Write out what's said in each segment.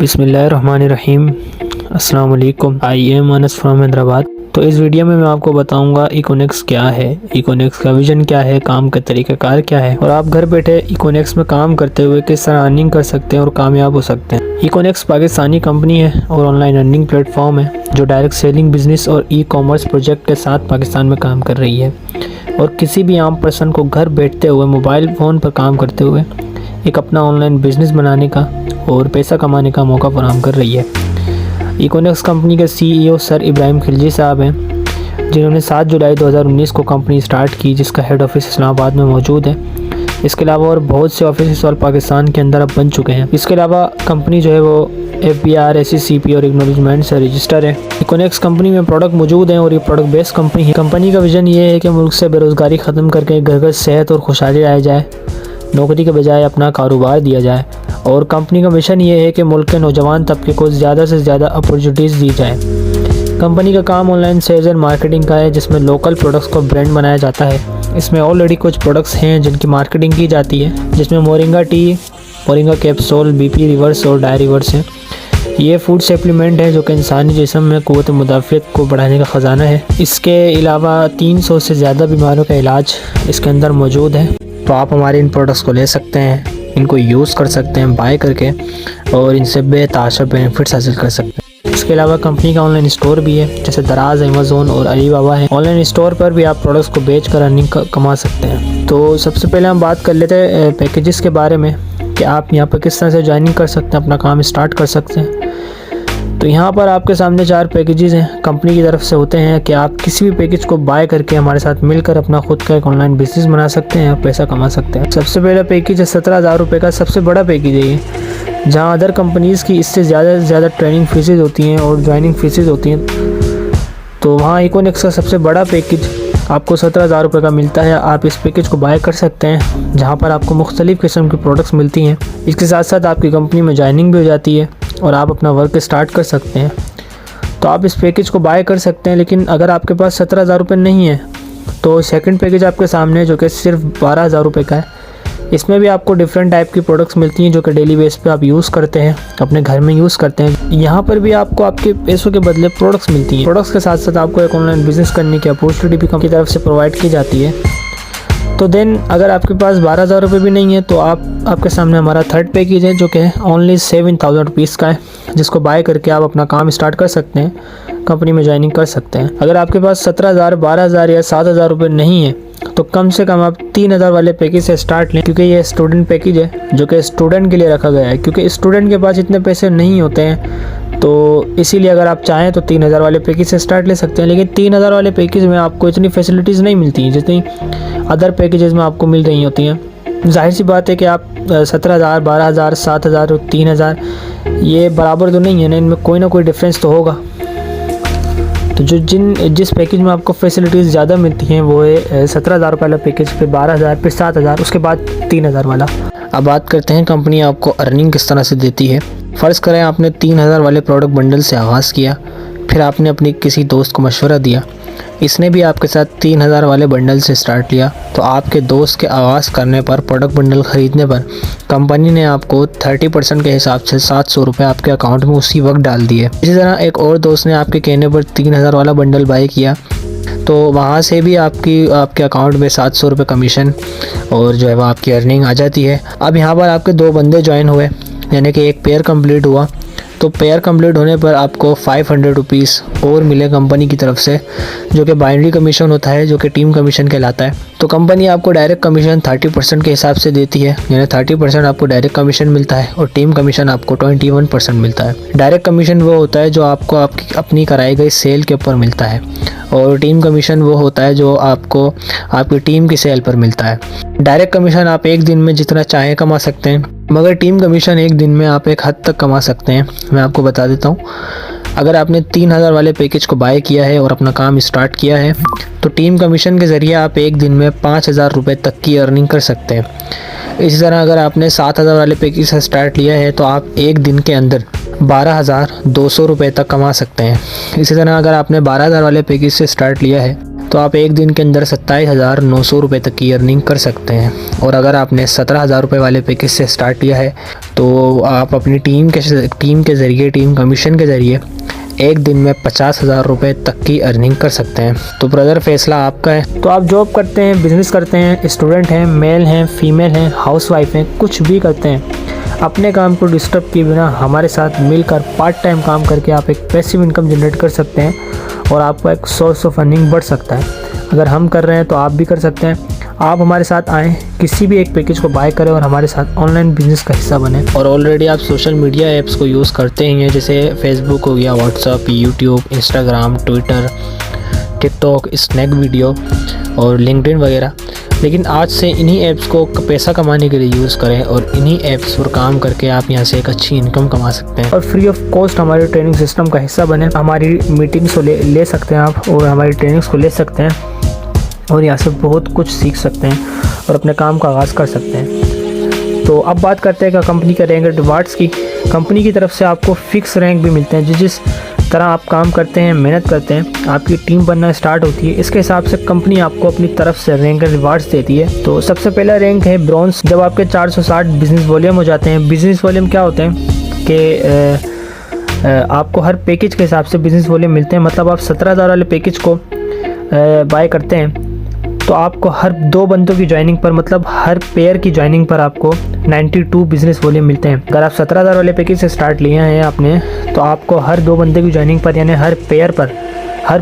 बिस्मिल्लाहिर्रहमानिर्रहीम। अस्सलाम वालेकुम। I am Anas from Hyderabad. तो इस वीडियो में मैं आपको बताऊंगा इकोनेक्स क्या है, इकोनेक्स का विजन क्या है, काम का तरीक़ाकार क्या है और आप घर बैठे इकोनेक्स में काम करते हुए किस तरह अर्निंग कर सकते हैं और कामयाब हो सकते हैं। इकोनेक्स पाकिस्तानी कंपनी है और ऑनलाइन अर्निंग प्लेटफॉर्म है जो डायरेक्ट सेलिंग बिजनेस और ई कॉमर्स प्रोजेक्ट के साथ पाकिस्तान में काम कर रही है और किसी भी आम पर्सन को घर बैठते हुए मोबाइल फ़ोन पर काम करते हुए एक अपना ऑनलाइन बिजनेस बनाने का और पैसा कमाने का मौका फराहम कर रही है। इकोनेक्स कंपनी के CEO सर इब्राहिम खिलजी साहब हैं, जिन्होंने 7 जुलाई 2019 को कंपनी स्टार्ट की, जिसका हेड ऑफिस इस्लामाबाद में मौजूद है। इसके अलावा और बहुत से ऑफिस और पाकिस्तान के अंदर अब बन चुके हैं। इसके अलावा कंपनी जो है वो FBR, SECP और एक्नॉलेजमेंट से रजिस्टर है। इकोनेक्स कंपनी में प्रोडक्ट मौजूद हैं और ये प्रोडक्ट बेस्ड कंपनी है। कंपनी का विजन ये है कि मुल्क से बेरोज़गारी ख़त्म करके घर घर सेहत और खुशहाली लाया जाए, नौकरी के बजाय अपना कारोबार दिया जाए और कंपनी का मिशन ये है कि मुल्क के नौजवान तबके को ज़्यादा से ज़्यादा अपॉर्चुनिटीज़ दी जाए। कंपनी का काम ऑनलाइन सेल्स एंड मार्केटिंग का है, जिसमें लोकल प्रोडक्ट्स को ब्रांड बनाया जाता है। इसमें ऑलरेडी कुछ प्रोडक्ट्स हैं जिनकी मार्केटिंग की जाती है, जिसमें moringa T, moringa capsule, BP reverse और डाई रिवर्स हैं। ये फूड सप्लीमेंट है जो कि इंसानी जिस्म में क़ुव्वत मुदाफ़ियत को बढ़ाने का ख़जाना है। इसके अलावा 300 से ज़्यादा बीमारियों का इलाज इसके अंदर मौजूद है। तो आप हमारे इन प्रोडक्ट्स को ले सकते हैं, इनको यूज़ कर सकते हैं बाय करके और इनसे बेतहाशा बेनिफिट्स हासिल कर सकते हैं। इसके अलावा कंपनी का ऑनलाइन स्टोर भी है, जैसे दराज, अमेज़ोन और अलीबाबा है। ऑनलाइन स्टोर पर भी आप प्रोडक्ट्स को बेच कर अर्निंग कमा सकते हैं। तो सबसे पहले हम बात कर लेते हैं पैकेजेस के बारे में कि आप यहाँ पर किस तरह से ज्वाइनिंग कर सकते हैं, अपना काम स्टार्ट कर सकते हैं। तो यहाँ पर आपके सामने 4 पैकेजेस हैं कंपनी की तरफ से होते हैं कि आप किसी भी पैकेज को बाय करके हमारे साथ मिलकर अपना खुद का एक ऑनलाइन बिजनेस बना सकते हैं और पैसा कमा सकते हैं। सबसे पहला पैकेज है 17,000 रुपये का, सबसे बड़ा पैकेज है ये, जहाँ अदर कंपनीज़ की इससे ज़्यादा से ज़्यादा ट्रेनिंग फीसेज होती हैं और ज्वाइनिंग फीसेज होती हैं। तो वहाँ इकोनेक्स का सबसे बड़ा पैकेज आपको 17,000 रुपये का मिलता है। आप इस पैकेज को बाय कर सकते हैं, जहाँ पर आपको मुख्तलिफ़ किस्म की प्रोडक्ट्स मिलती हैं। इसके साथ साथ आपकी कंपनी में ज्वाइनिंग भी हो जाती है और आप अपना वर्क स्टार्ट कर सकते हैं। तो आप इस पैकेज को बाय कर सकते हैं, लेकिन अगर आपके पास 17,000 रुपये नहीं है तो सेकंड पैकेज आपके सामने है जो कि सिर्फ 12,000 रुपये का है। इसमें भी आपको डिफरेंट टाइप की प्रोडक्ट्स मिलती हैं जो कि डेली बेस पे आप यूज़ करते हैं, अपने घर में यूज़ करते हैं। यहाँ पर भी आपको आपके पैसों के बदले प्रोडक्ट्स मिलती हैं। प्रोडक्ट्स के साथ साथ आपको एक ऑनलाइन बिजनेस करने की अपॉर्चुनिटी भी कंपनी की तरफ से प्रोवाइड की जाती है। तो देन अगर आपके पास 12,000 रुपये भी नहीं है तो आपके सामने हमारा थर्ड पैकेज है जो कि ओनली 7,000 रुपीज़ का है, जिसको बाय करके आप अपना काम स्टार्ट कर सकते हैं, कंपनी में ज्वाइनिंग कर सकते हैं। अगर आपके पास 17,000, 12,000 या 7,000 रुपये नहीं है तो कम से कम आप 3,000 वाले पैकेज से स्टार्ट लें, क्योंकि ये स्टूडेंट पैकेज है जो कि स्टूडेंट के लिए रखा गया है, क्योंकि स्टूडेंट के पास इतने पैसे नहीं होते हैं। तो इसीलिए अगर आप चाहें तो 3,000 वाले पैकेज से स्टार्ट ले सकते हैं, लेकिन 3,000 वाले पैकेज में आपको इतनी फैसिलिटीज़ नहीं मिलती हैं जितनी अदर पैकेजेस में आपको मिल रही होती हैं। जाहिर सी बात है कि आप 17,000, 12,000, 7,000 और 3,000 ये बराबर तो नहीं है ना, इनमें कोई ना कोई डिफरेंस तो होगा। तो जिस पैकेज में आपको फैसिलिटीज़ ज़्यादा मिलती हैं वो है 17,000 रुपये वाला पैकेज, फिर 12,000, फिर 7,000, उसके बाद 3,000 वाला। अब बात करते हैं कंपनी आपको अर्निंग किस तरह से देती है। फ़र्ज़ करें आपने 3,000 वाले प्रोडक्ट बंडल से आगाज़ किया, फिर आपने अपनी किसी दोस्त को मशवरा दिया, इसने भी आपके साथ 3,000 वाले बंडल से स्टार्ट लिया। तो आपके दोस्त के आगाज़ करने पर, प्रोडक्ट बंडल ख़रीदने पर कंपनी ने आपको 30% के हिसाब से 700 रुपये आपके अकाउंट में उसी वक्त डाल दिए। इसी तरह एक और दोस्त ने आपके कहने पर 3,000 वाला बंडल बाय किया, तो वहाँ से भी आपके अकाउंट में 700 रुपये कमीशन और जो है वह आपकी अर्निंग आ जाती है। अब यहाँ पर आपके 2 बंदे ज्वाइन हुए, यानी कि एक पेयर कंप्लीट हुआ। तो पेयर कंप्लीट होने पर आपको 500 रुपीज़ और मिले कंपनी की तरफ से, जो कि बाइनरी कमीशन होता है, जो कि टीम कमीशन कहलाता है। तो कंपनी आपको डायरेक्ट कमीशन 30% के हिसाब से देती है, यानी 30% आपको डायरेक्ट कमीशन मिलता है और टीम कमीशन आपको 21% मिलता है। डायरेक्ट कमीशन वो होता है जो आपको आपकी अपनी कराई गई सेल के ऊपर मिलता है और टीम कमीशन वो होता है जो आपको आपकी टीम की सेल पर मिलता है। डायरेक्ट कमीशन आप एक दिन में जितना चाहें कमा सकते हैं, मगर टीम कमीशन एक दिन में आप एक हद तक कमा सकते हैं। मैं आपको बता देता हूँ, अगर आपने 3,000 वाले पैकेज को बाय किया है और अपना काम स्टार्ट किया है तो टीम कमीशन के ज़रिए आप एक दिन में 5,000 रुपये तक की अर्निंग कर सकते हैं। इसी तरह अगर आपने 7,000 वाले पैकेज से स्टार्ट लिया है तो आप एक दिन के अंदर 12,200 रुपये तक कमा सकते हैं। इसी तरह अगर आपने 12,000 वाले पैकेज से स्टार्ट लिया है तो आप एक दिन के अंदर 27,900 रुपये तक की अर्निंग कर सकते हैं। और अगर आपने 17,000 रुपये वाले पैकेज से स्टार्ट किया है तो आप अपनी टीम के ज़रिए, टीम कमीशन के ज़रिए एक दिन में 50,000 रुपये तक की अर्निंग कर सकते हैं। तो ब्रदर फैसला आपका है। तो आप जॉब करते हैं, बिज़नेस करते हैं, स्टूडेंट हैं, मेल हैं, फीमेल हैं, हाउसवाइफ हैं, कुछ भी करते हैं, अपने काम को डिस्टर्ब किए बिना हमारे साथ मिलकर पार्ट टाइम काम करके आप एक पैसिव इनकम जनरेट कर सकते हैं और आपका एक सोर्स ऑफ अर्निंग बढ़ सकता है। अगर हम कर रहे हैं तो आप भी कर सकते हैं। आप हमारे साथ आएँ, किसी भी एक पैकेज को बाय करें और हमारे साथ ऑनलाइन बिजनेस का हिस्सा बने। और ऑलरेडी आप सोशल मीडिया ऐप्स को यूज़ करते ही हैं, जैसे फेसबुक हो गया, WhatsApp, YouTube, Instagram, Twitter, TikTok, Snack Video और लिंक्डइन वगैरह। लेकिन आज से इन्हीं ऐप्स को पैसा कमाने के लिए यूज़ करें और इन्हीं ऐप्स पर काम करके आप यहाँ से एक अच्छी इनकम कमा सकते हैं और फ्री ऑफ कॉस्ट हमारे ट्रेनिंग सिस्टम का हिस्सा बने। हमारी मीटिंग्स को ले सकते हैं आप और हमारी ट्रेनिंग्स को ले सकते हैं और यहाँ से बहुत कुछ सीख सकते हैं और अपने काम का आगाज़ कर सकते हैं। तो अब बात करते हैं कंपनी के रैंक रिवार्ड्स की। कंपनी की तरफ से आपको फिक्स रैंक भी मिलते हैं। जिस तरह आप काम करते हैं, मेहनत करते हैं, आपकी टीम बनना स्टार्ट होती है, इसके हिसाब से कंपनी आपको अपनी तरफ से रैंक रिवार्ड्स देती है। तो सबसे पहला रैंक है ब्रॉन्ज। जब आपके 460 बिजनेस वॉल्यूम हो जाते हैं। बिजनेस वॉल्यूम क्या होते हैं कि आपको हर पैकेज के हिसाब से बिजनेस वॉल्यूम मिलते हैं। मतलब आप 17,000 वाले पैकेज को बाय करते हैं तो आपको हर 2 बंदों की ज्वाइनिंग पर, मतलब हर पेयर की ज्वाइनिंग पर आपको 92 बिजनेस वॉल्यूम मिलते हैं। अगर आप 17,000 वाले पैकेज से स्टार्ट लिए हैं आपने तो आपको हर 2 बंदे की ज्वाइनिंग पर, यानी हर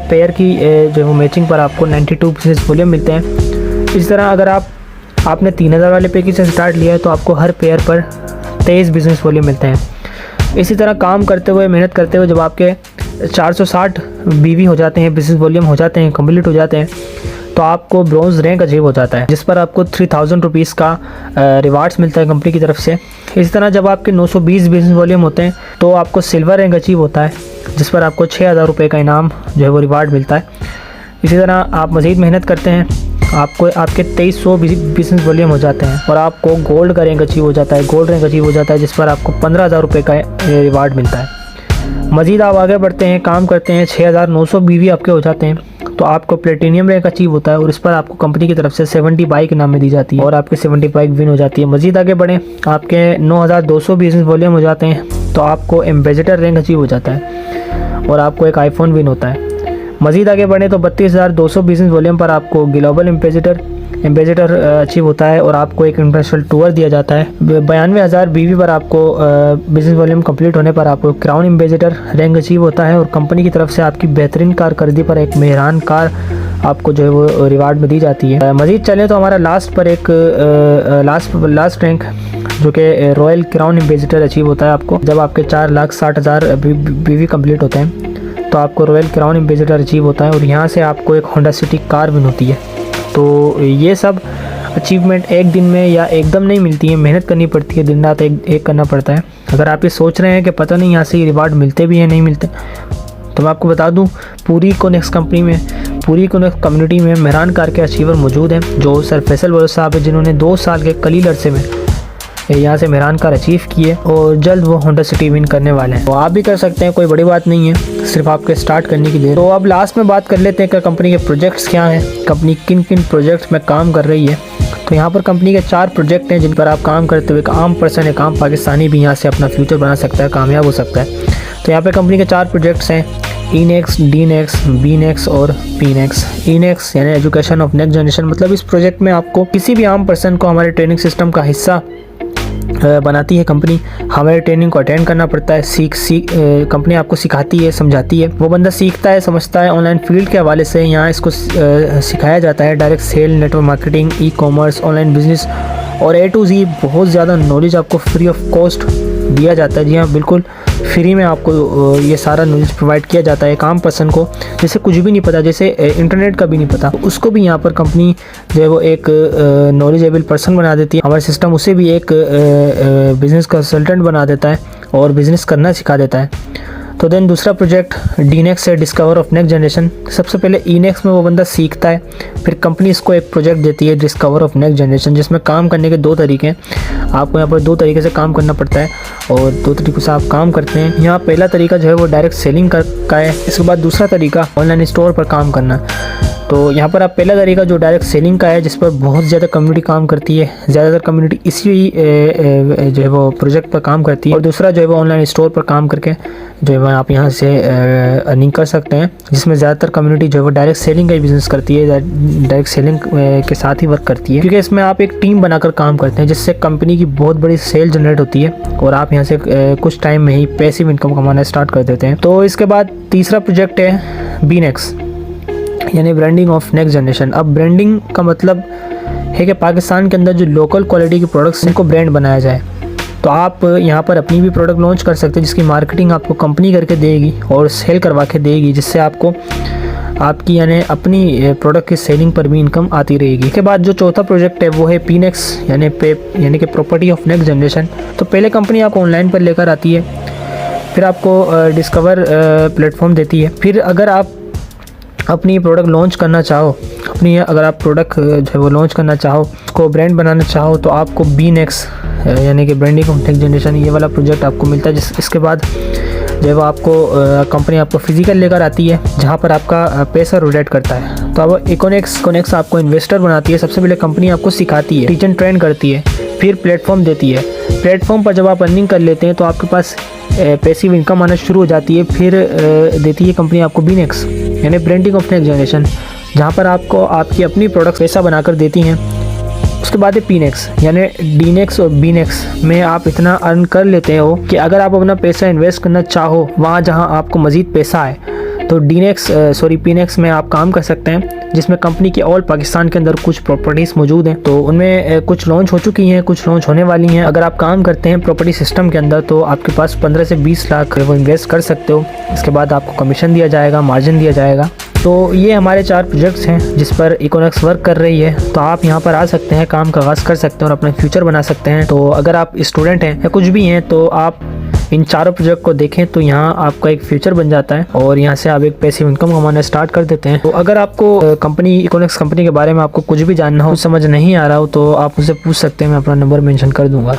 पेयर की जो मैचिंग पर आपको 92 बिजनेस वॉल्यूम मिलते हैं। इस तरह अगर आपने 3,000 वाले पैकेज से स्टार्ट लिया है तो आपको हर पेयर पर 23 बिजनेस वॉल्यूम मिलते हैं। इसी तरह काम करते हुए, मेहनत करते हुए जब आपके 460 बीवी हो जाते हैं, बिजनेस वॉल्यूम हो जाते हैं, कंप्लीट हो जाते हैं, तो आपको ब्रॉन्ज रैंक अचीव हो जाता है, जिस पर आपको 3,000 रुपीज़ का रिवार्ड्स मिलता है कंपनी की तरफ से। इसी तरह जब आपके 920 बिजनेस वॉल्यूम होते हैं तो आपको सिल्वर रैंक अचीव होता है, जिस पर आपको 6,000 रुपये का इनाम जो है वो रिवार्ड मिलता है। इसी तरह आप मज़ीद मेहनत करते हैं, आपको आपके 2300 बिजनेस वॉल्यूम हो जाते हैं और आपको गोल्ड का रैंक अचीव हो जाता है। गोल्ड रैंक अचीव हो जाता है जिस पर आपको 15,000 रुपये का रिवार्ड मिलता है। मज़ीद आप आगे बढ़ते हैं, काम करते हैं, 6,900 बीवी आपके हो जाते हैं तो आपको प्लेटिनियम रैंक अचीव होता है और इस पर आपको कंपनी की तरफ से 70 बाइक इनाम में दी जाती है और आपके 70 बाइक विन हो जाती है। मज़ीद आगे बढ़ें, आपके 9,200 बिजनेस वॉल्यूम हो जाते हैं तो आपको एम्बेसडर रैंक अचीव हो जाता है और आपको एक आईफोन विन होता है। मज़ीद आगे बढ़ें तो 32,200 बिजनेस वॉल्यूम पर आपको ग्लोबल एम्बेसडर अचीव होता है और आपको एक इंटरनेशनल टूर दिया जाता है। 92,000 बीवी पर आपको बिजनेस वॉल्यूम कंप्लीट होने पर आपको क्राउन एम्बेसडर रैंक अचीव होता है और कंपनी की तरफ से आपकी बेहतरीन कारकर्दगी पर एक मेहरान कार आपको जो है वो रिवार्ड में दी जाती है। मज़ीद चलें तो हमारा लास्ट पर एक लास्ट रैंक जो कि रॉयल क्राउन एम्बेसडर अचीव होता है आपको जब आपके 4,60,000 बीवी कंप्लीट होते हैं तो आपको रॉयल क्राउन एम्बेसडर अचीव होता है और यहाँ से आपको एक होंडा सिटी कार विन होती है। तो ये सब अचीवमेंट एक दिन में या एकदम नहीं मिलती है, मेहनत करनी पड़ती है, दिन रात एक करना पड़ता है। अगर आप ये सोच रहे हैं कि पता नहीं यहाँ से ये रिवार्ड मिलते भी हैं नहीं मिलते, तो मैं आपको बता दूं पूरी इकोनेक्स कंपनी में, पूरी इकोनेक्स कम्युनिटी में मेहरान कार के अचीवर मौजूद हैं जो सर फैसल वरोज साहब है, जिन्होंने 2 साल के कलील अरसे में यहाँ से मेहरान कार अचीव किए और जल्द वो होंडा सिटी विन करने वाले हैं। तो आप भी कर सकते हैं, कोई बड़ी बात नहीं है, सिर्फ आपके स्टार्ट करने की देर। तो अब लास्ट में बात कर लेते हैं कि कंपनी के प्रोजेक्ट्स क्या हैं, कंपनी किन किन प्रोजेक्ट्स में काम कर रही है। तो यहाँ पर कंपनी के 4 प्रोजेक्ट हैं जिन पर आप काम करते हुए एक आम पर्सन, एक आम पाकिस्तानी भी यहाँ से अपना फ्यूचर बना सकता है, कामयाब हो सकता है। तो यहाँ पर कंपनी के 4 प्रोजेक्ट्स हैं, ई-नेक्स, डी-नेक्स, बी-नेक्स और पी-नेक्स। ई-नेक्स यानी एजुकेशन ऑफ नेक्स्ट जनरेशन, मतलब इस प्रोजेक्ट में आपको किसी भी आम पर्सन को हमारे ट्रेनिंग सिस्टम का हिस्सा बनाती है कंपनी, हमारे ट्रेनिंग को अटेंड करना पड़ता है, कंपनी आपको सिखाती है, समझाती है, वो बंदा सीखता है, समझता है। ऑनलाइन फील्ड के हवाले से यहाँ इसको सिखाया जाता है, direct sale, network marketing, ecommerce, online business और A to Z बहुत ज़्यादा नॉलेज आपको फ्री ऑफ कॉस्ट दिया जाता है। जी हाँ, बिल्कुल फ्री में आपको ये सारा नॉलेज प्रोवाइड किया जाता है। एक आम पर्सन को जैसे कुछ भी नहीं पता, जैसे इंटरनेट का भी नहीं पता, उसको भी यहाँ पर कंपनी जो है वो एक नॉलेजेबल पर्सन बना देती है। हमारा सिस्टम उसे भी एक बिज़नेस कंसल्टेंट बना देता है और बिज़नेस करना सिखा देता है। तो देन दूसरा प्रोजेक्ट डीनेक्स है, डिस्कवर ऑफ नेक्स्ट जनरेशन। सबसे पहले ईनेक्स में वो बंदा सीखता है, फिर कंपनी इसको एक प्रोजेक्ट देती है डिस्कवर ऑफ नेक्स्ट जनरेशन, जिसमें काम करने के 2 तरीके हैं। आपको यहाँ पर 2 तरीके से काम करना पड़ता है और 2 तरीक़ों से आप काम करते हैं। यहाँ पहला तरीका जो है वो डायरेक्ट सेलिंग का है। इसके बाद दूसरा तरीका ऑनलाइन स्टोर पर काम करना। तो यहाँ पर आप पहला तरीका जो डायरेक्ट सेलिंग का है, जिस पर बहुत ज़्यादा कम्युनिटी काम करती है, ज़्यादातर कम्युनिटी इसी जो है वो प्रोजेक्ट पर काम करती है। और दूसरा जो है वो ऑनलाइन स्टोर पर काम करके जो है वो आप यहाँ से अर्निंग कर सकते हैं, जिसमें ज़्यादातर कम्युनिटी जो है वो डायरेक्ट सेलिंग का ही बिज़नेस करती है, डायरेक्ट सेलिंग के साथ ही वर्क करती है, क्योंकि इसमें आप एक टीम बनाकर काम करते हैं, जिससे कंपनी की बहुत बड़ी सेल जनरेट होती है और आप यहाँ से कुछ टाइम में ही पैसिव इनकम कमाना स्टार्ट कर देते हैं। तो इसके बाद तीसरा प्रोजेक्ट है बीनेक्स, यानी ब्रांडिंग ऑफ नेक्स्ट जनरेशन। अब ब्रांडिंग का मतलब है कि पाकिस्तान के अंदर जो लोकल क्वालिटी के प्रोडक्ट्स हैं उनको ब्रांड बनाया जाए। तो आप यहाँ पर अपनी भी प्रोडक्ट लॉन्च कर सकते हैं, जिसकी मार्केटिंग आपको कंपनी करके देगी और सेल करवा के देगी, जिससे आपको आपकी यानी अपनी प्रोडक्ट की सेलिंग पर भी इनकम आती रहेगी। इसके बाद जो चौथा प्रोजेक्ट है वो है पीनेक्स, यानी कि प्रॉपर्टी ऑफ नेक्स्ट जनरेशन। तो पहले कंपनी आपको ऑनलाइन पर लेकर आती है, फिर आपको डिस्कवर प्लेटफॉर्म देती है। फिर अगर आप अपनी प्रोडक्ट लॉन्च करना चाहो, अगर आप प्रोडक्ट जो है वो लॉन्च करना चाहो, को ब्रांड बनाना चाहो, तो आपको बीनेक्स यानी कि ब्रांडिंग ऑफ नेक्स्ट जनरेशन ये वाला प्रोजेक्ट आपको मिलता है। इसके बाद जो है वो आपको कंपनी आपको फिजिकल लेकर आती है, जहाँ पर आपका पैसा रोटेट करता है। तो अब इकोनेक्स आपको इन्वेस्टर बनाती है। सबसे पहले कंपनी आपको सिखाती है, टीच एंड ट्रेन करती है, फिर प्लेटफॉर्म देती है। प्लेटफॉर्म पर जब आप अर्निंग कर लेते हैं तो आपके पास पैसिव इनकम आना शुरू हो जाती है। फिर देती है कंपनी आपको बीनेक्स, यानी ब्रांडिंग ऑफ नेक्स्ट जनरेशन, जहाँ पर आपको आपकी अपनी प्रोडक्ट पैसा बनाकर देती हैं। उसके बाद है पीनेक्स, यानी डीनेक्स और बीनेक्स में आप इतना अर्न कर लेते हो कि अगर आप अपना पैसा इन्वेस्ट करना चाहो वहाँ जहाँ आपको मज़ीद पैसा है, तो पीनेक्स में आप काम कर सकते हैं, जिसमें कंपनी के ऑल पाकिस्तान के अंदर कुछ प्रॉपर्टीज़ मौजूद हैं। तो उनमें कुछ लॉन्च हो चुकी हैं, कुछ लॉन्च होने वाली हैं। अगर आप काम करते हैं प्रॉपर्टी सिस्टम के अंदर तो आपके पास 15 से 20 लाख वो इन्वेस्ट कर सकते हो। इसके बाद आपको कमीशन दिया जाएगा, मार्जिन दिया जाएगा। तो ये हमारे 4 प्रोजेक्ट्स हैं जिस पर इकोनेक्स वर्क कर रही है। तो आप यहाँ पर आ सकते हैं, काम का आगाज़ कर सकते हैं और अपना फ्यूचर बना सकते हैं। तो अगर आप स्टूडेंट हैं या कुछ भी हैं तो आप इन 4 प्रोजेक्ट को देखें, तो यहाँ आपका एक फ्यूचर बन जाता है और यहाँ से आप एक पैसिव इनकम कमाना स्टार्ट कर देते हैं। तो अगर आपको इकोनेक्स कंपनी के बारे में आपको कुछ भी जानना हो, समझ नहीं आ रहा हो, तो आप मुझसे पूछ सकते हैं, मैं अपना नंबर मेंशन कर दूँगा।